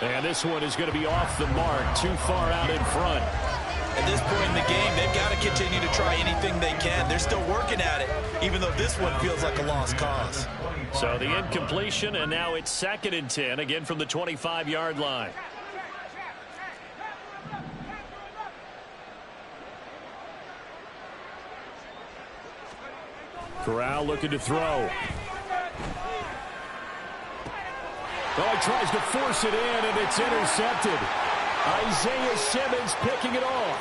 Speaker 1: And this one is going to be off the mark, too far out in front.
Speaker 3: At this point in the game, they've got to continue to try anything they can. They're still working at it, even though this one feels like a lost cause.
Speaker 2: So the incompletion, and now it's 2nd and 10, again from the 25-yard line.
Speaker 1: Corral looking to throw. Oh, he tries to force it in, and it's intercepted. Isaiah Simmons picking it off.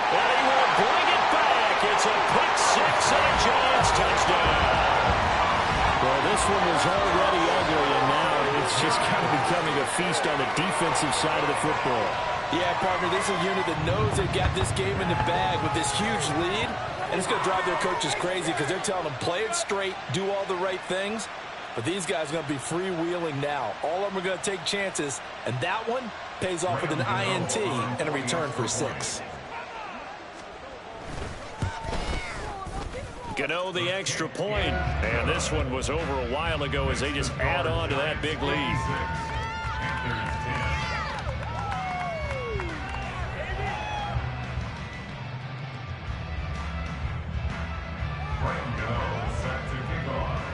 Speaker 2: And he will bring it back. It's a pick six and a Giants touchdown.
Speaker 1: Well, this one was already ugly, and now it's just kind of becoming a feast on the defensive side of the football.
Speaker 3: Yeah, partner, this is a unit that knows they've got this game in the bag with this huge lead, and it's going to drive their coaches crazy because they're telling them, play it straight, do all the right things. But these guys are going to be freewheeling now. All of them are going to take chances, and that one pays off with an INT and a return for 6.
Speaker 2: Gano the extra point, and this one was over a while ago as they just add on to that big lead.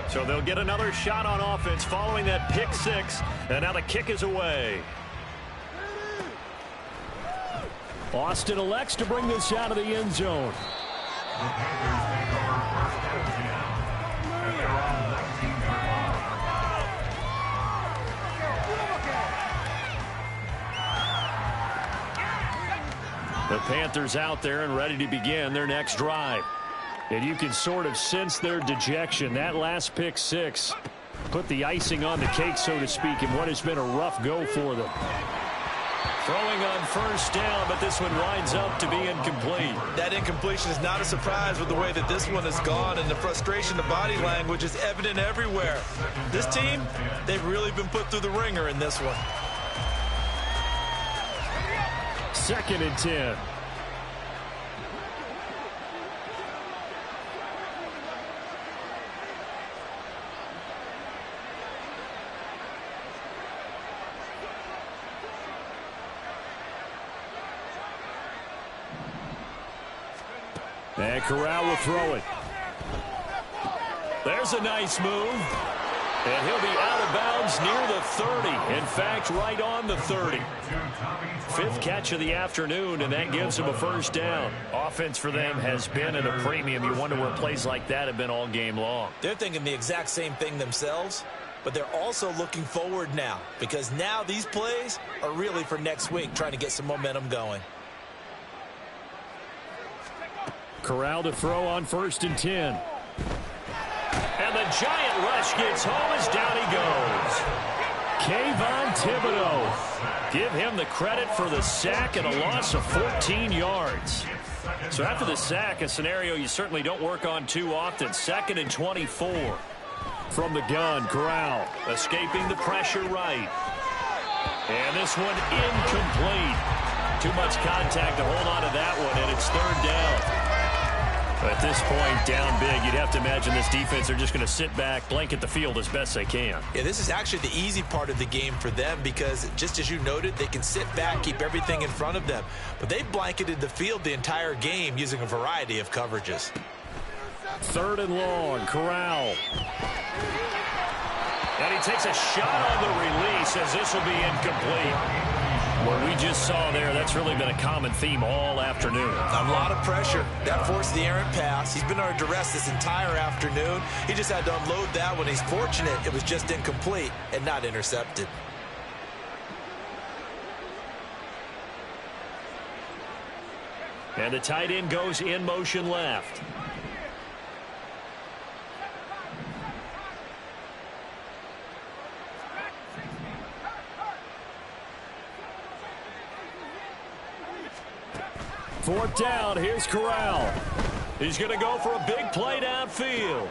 Speaker 2: So they'll get another shot on offense following that pick six, and now the kick is away.
Speaker 1: Austin elects to bring this out of the end zone.
Speaker 5: The Panthers take over first and 10 at their own 19-yard line.
Speaker 1: The Panthers out there and ready to begin their next drive. And you can sort of sense their dejection. That last pick six put the icing on the cake, so to speak, in what has been a rough go for them.
Speaker 2: Throwing on first down, but this one winds up to be incomplete.
Speaker 3: That incompletion is not a surprise with the way that this one has gone, and the frustration, the body language is evident everywhere. This team, they've really been put through the ringer in this one.
Speaker 1: 2nd and 10. And Corral will throw it.
Speaker 2: There's a nice move. And he'll be out of bounds near the 30. In fact, right on the 30. 5th catch of the afternoon, and that gives him a first down.
Speaker 1: Offense for them has been at a premium. You wonder where plays like that have been all game long.
Speaker 3: They're thinking the exact same thing themselves, but they're also looking forward now, because now these plays are really for next week, trying to get some momentum going.
Speaker 1: Corral to throw on 1st and 10.
Speaker 2: And the giant rush gets home as down he goes.
Speaker 1: Kayvon Thibodeau. Give him the credit for the sack and a loss of 14 yards. So after the sack, a scenario you certainly don't work on too often. 2nd and 24. From the gun, Corral escaping the pressure right. And this one incomplete. Too much contact to hold on to that one, and it's 3rd down. At this point, down big, you'd have to imagine this defense are just going to sit back, blanket the field as best they can.
Speaker 3: Yeah, this is actually the easy part of the game for them because, just as you noted, they can sit back, keep everything in front of them. But they blanketed the field the entire game using a variety of coverages.
Speaker 1: 3rd and long, Corral.
Speaker 2: And he takes a shot on the release as this will be incomplete.
Speaker 1: What we just saw there, that's really been a common theme all afternoon.
Speaker 3: A lot of pressure. That forced the errant pass. He's been under duress this entire afternoon. He just had to unload that one. He's fortunate it was just incomplete and not intercepted.
Speaker 1: And the tight end goes in motion left. Fourth down, here's Corral.
Speaker 2: He's going to go for a big play downfield.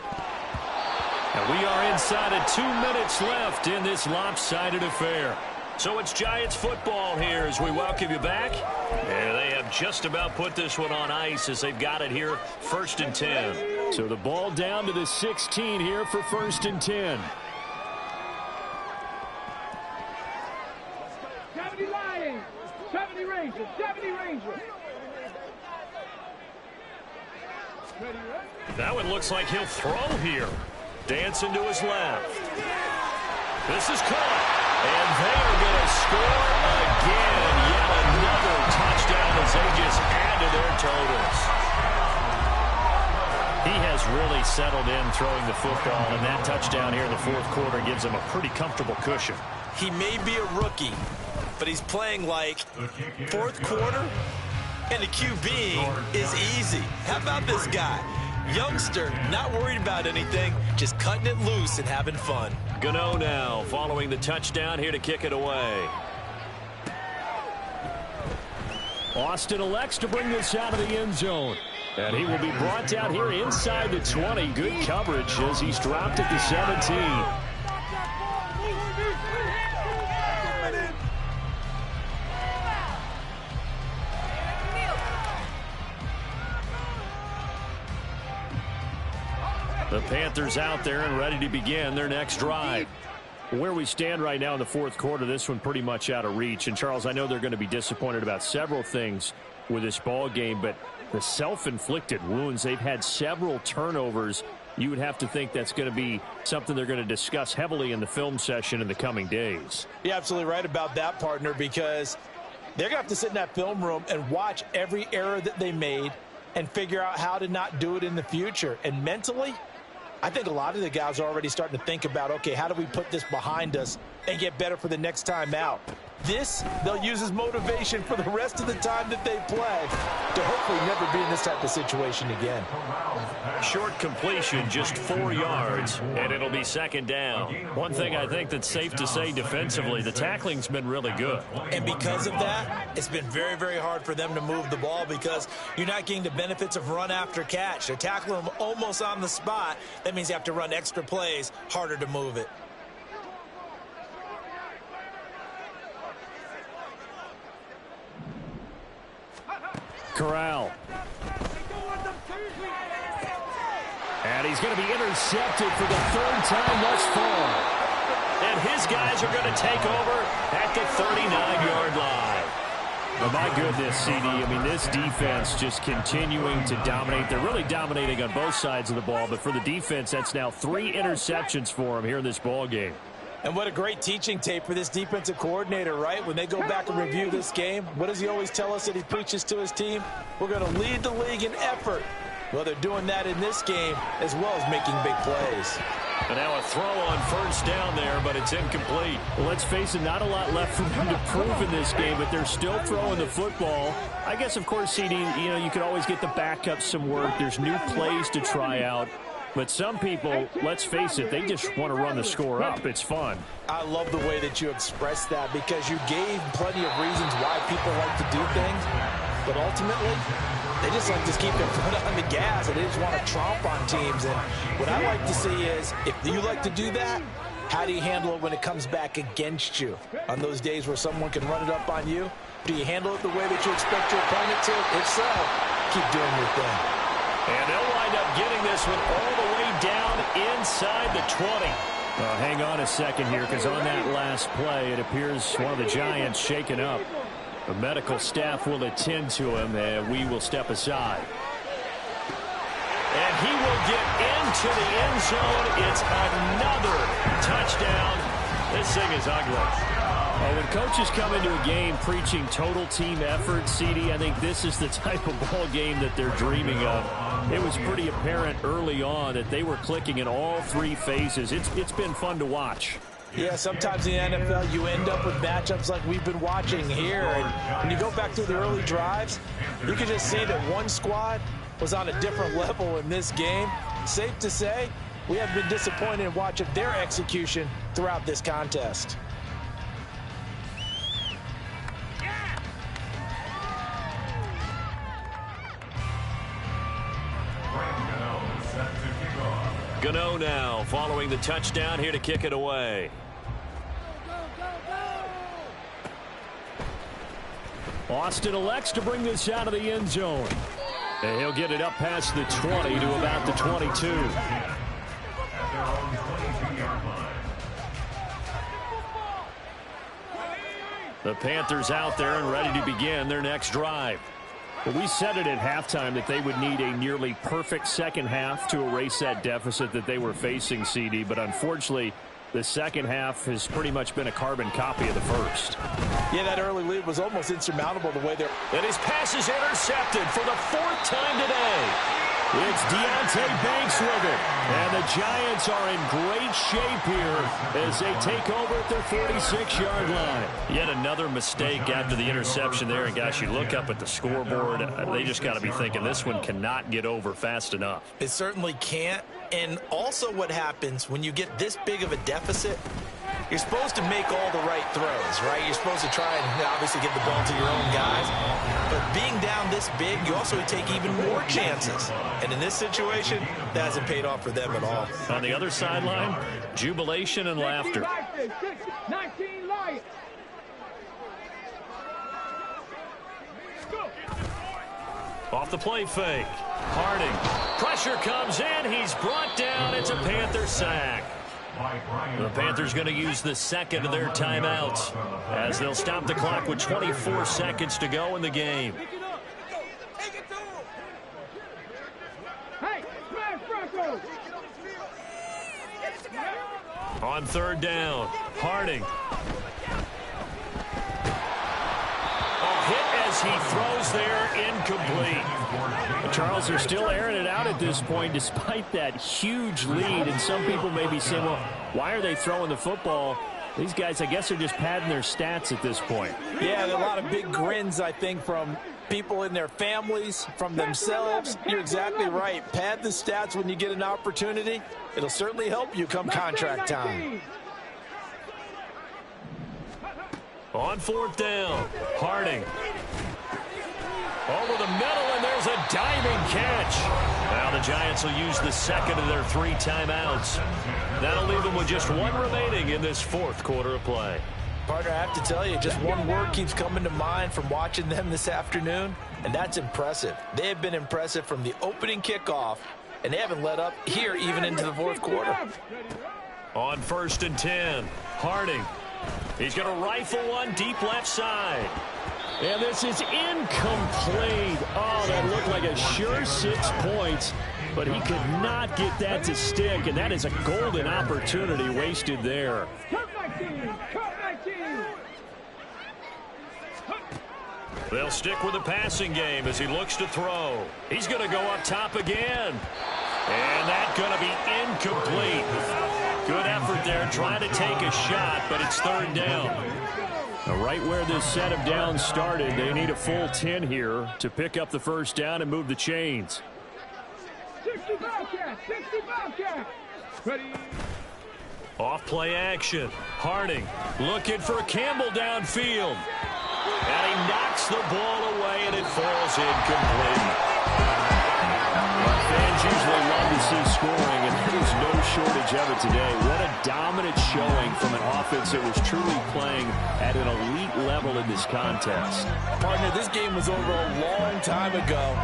Speaker 1: And we are inside of 2 minutes left in this lopsided affair.
Speaker 2: So it's Giants football here as we welcome you back.
Speaker 1: And they have just about put this one on ice as they've got it here, 1st and 10. So the ball down to the 16 here for 1st and 10.
Speaker 4: 70 Lions, 70 Rangers, 70 Rangers.
Speaker 2: That one looks like he'll throw here. Dancing to his left. This is caught. And they are going to score again. Yet another touchdown as they just add to their totals.
Speaker 1: He has really settled in throwing the football, and that touchdown here in the fourth quarter gives him a pretty comfortable cushion.
Speaker 3: He may be a rookie, but he's playing like fourth quarter, and the QB is easy. How about this guy? Youngster, not worried about anything, just cutting it loose and having fun.
Speaker 1: Gano now following the touchdown here to kick it away. Austin elects to bring this out of the end zone. And he will be brought down here inside the 20. Good coverage as he's dropped at the 17. The Panthers out there and ready to begin their next drive. Where we stand right now in the fourth quarter, this one pretty much out of reach. And, Charles, I know they're going to be disappointed about several things with this ball game, but the self-inflicted wounds, they've had several turnovers. You would have to think that's going to be something they're going to discuss heavily in the film session in the coming days.
Speaker 3: You're absolutely right about that, partner, because they're going to have to sit in that film room and watch every error that they made and figure out how to not do it in the future. And mentally, I think a lot of the guys are already starting to think about, okay, how do we put this behind us and get better for the next time out? This, they'll use as motivation for the rest of the time that they play to hopefully never be in this type of situation again.
Speaker 1: Short completion, just 4 yards, and it'll be second down. One thing I think that's safe to say defensively, the tackling's been really good.
Speaker 3: And because of that, it's been very, very hard for them to move the ball because you're not getting the benefits of run after catch. They're tackling them almost on the spot. That means you have to run extra plays, harder to move it.
Speaker 1: Corral. And he's going to be intercepted for the third time thus far. And his guys are going to take over at the 39-yard line. Oh, my goodness, CD. I mean, this defense just continuing to dominate. They're really dominating on both sides of the ball. But for the defense, that's now 3 interceptions for them here in this ball game.
Speaker 3: And what a great teaching tape for this defensive coordinator, right? When they go back and review this game, what does he always tell us that he preaches to his team? We're going to lead the league in effort. Well, they're doing that in this game as well as making big plays.
Speaker 1: And now a throw on first down there, but it's incomplete. Well, let's face it, not a lot left for them to prove in this game, but they're still throwing the football. I guess, of course, CD, you know, you could always get the backup some work. There's new plays to try out. But some people, let's face it, they just want to run the score up. It's fun.
Speaker 3: I love the way that you expressed that because you gave plenty of reasons why people like to do things. But ultimately, they just like to keep their foot on the gas, and they just want to tromp on teams. And what I like to see is, if you like to do that, how do you handle it when it comes back against you? On those days where someone can run it up on you, do you handle it the way that you expect your opponent to? If so, keep doing your thing.
Speaker 1: And they'll wind up getting this one all the way down inside the 20. Hang on a second here, because on that last play, it appears one of the Giants shaken up. The medical staff will attend to him, and we will step aside. And he will get into the end zone. It's another touchdown. This thing is ugly. When coaches come into a game preaching total team effort, CD, I think this is the type of ball game that they're dreaming of. It was pretty apparent early on that they were clicking in all 3 phases. It's been fun to watch.
Speaker 3: Yeah, sometimes in the NFL you end up with matchups like we've been watching here. And when you go back through the early drives, you can just see that one squad was on a different level in this game. Safe to say, we have been disappointed in watching their execution throughout this contest.
Speaker 1: Gano now following the touchdown here to kick it away. Austin elects to bring this out of the end zone. And he'll get it up past the 20 to about the 22. The Panthers out there and ready to begin their next drive. Well, we said it at halftime that they would need a nearly perfect second half to erase that deficit that they were facing, CD. But unfortunately, the second half has pretty much been a carbon copy of the first.
Speaker 3: Yeah, that early lead was almost insurmountable the way they're...
Speaker 1: And his pass is intercepted for the 4th time today. It's Deontay Banks with it. And the Giants are in great shape here as they take over at their 46-yard line.
Speaker 2: Yet another mistake after the interception there. And, gosh, you look up at the scoreboard, they just got to be thinking this one cannot get over fast enough.
Speaker 3: It certainly can't. And also what happens when you get this big of a deficit, you're supposed to make all the right throws, right? You're supposed to try and obviously get the ball to your own guys. But being down this big, you also take even more chances. And in this situation, that hasn't paid off for them at all.
Speaker 2: On the other sideline, jubilation and laughter.
Speaker 4: 19 Lions.
Speaker 2: Off the play fake. Harding. Pressure comes in. He's brought down. It's a Panther sack. The Panthers going to use the second of their timeouts as they'll stop the clock with 24 seconds to go in the game. On third down, Harding. A hit as he throws there, incomplete.
Speaker 1: Charles, they're still airing it out at this point despite that huge lead. And some people may be saying, well, why are they throwing the football? These guys, I guess, are just padding their stats at this point.
Speaker 3: Yeah, there are a lot of big grins, I think, from people in their families, from themselves. You're exactly right. Pad the stats when you get an opportunity. It'll certainly help you come contract time.
Speaker 2: On fourth down, Harding. Over the middle, and there's a diving catch. Now the Giants will use the second of their 3 timeouts. That'll leave them with just 1 remaining in this fourth quarter of play.
Speaker 3: Partner, I have to tell you, just one word keeps coming to mind from watching them this afternoon, and that's impressive. They have been impressive from the opening kickoff, and they haven't let up here even into the fourth quarter.
Speaker 2: On 1st and 10, Harding. He's going to rifle one deep left side.
Speaker 1: And this is incomplete. Oh, that looked like a sure 6 points, but he could not get that to stick, and that is a golden opportunity wasted there.
Speaker 2: They'll stick with the passing game as he looks to throw. He's going to go up top again. And that's going to be incomplete. Good effort there trying to take a shot, but it's third down.
Speaker 1: Right where this set of downs started, they need a full 10 here to pick up the first down and move the chains.
Speaker 4: 60 Bobcat, 60 Bobcat. Ready.
Speaker 2: Off play action. Harding looking for Campbell downfield. And he knocks the ball away, and it falls incomplete.
Speaker 1: Fans usually love to see scoring, and there is no shortage of it today. What a dominant showing from an offense that was truly playing at an elite level in this contest.
Speaker 3: Partner, this game was over a long time ago,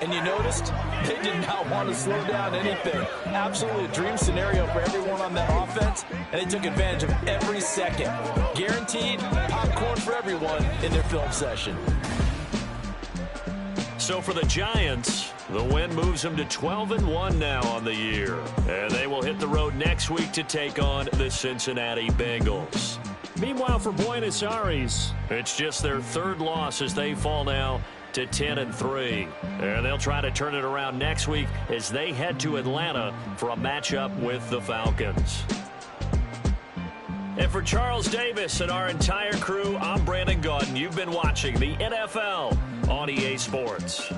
Speaker 3: and you noticed they did not want to slow down anything. Absolutely a dream scenario for everyone on that offense, and they took advantage of every second. Guaranteed popcorn for everyone in their film session.
Speaker 2: So for the Giants, the win moves them to 12-1 now on the year. And they will hit the road next week to take on the Cincinnati Bengals.
Speaker 1: Meanwhile, for Buenos Aires,
Speaker 2: it's just their 3rd loss as they fall now to 10-3. And they'll try to turn it around next week as they head to Atlanta for a matchup with the Falcons. And for Charles Davis and our entire crew, I'm Brandon Gaudin. You've been watching the NFL on EA Sports.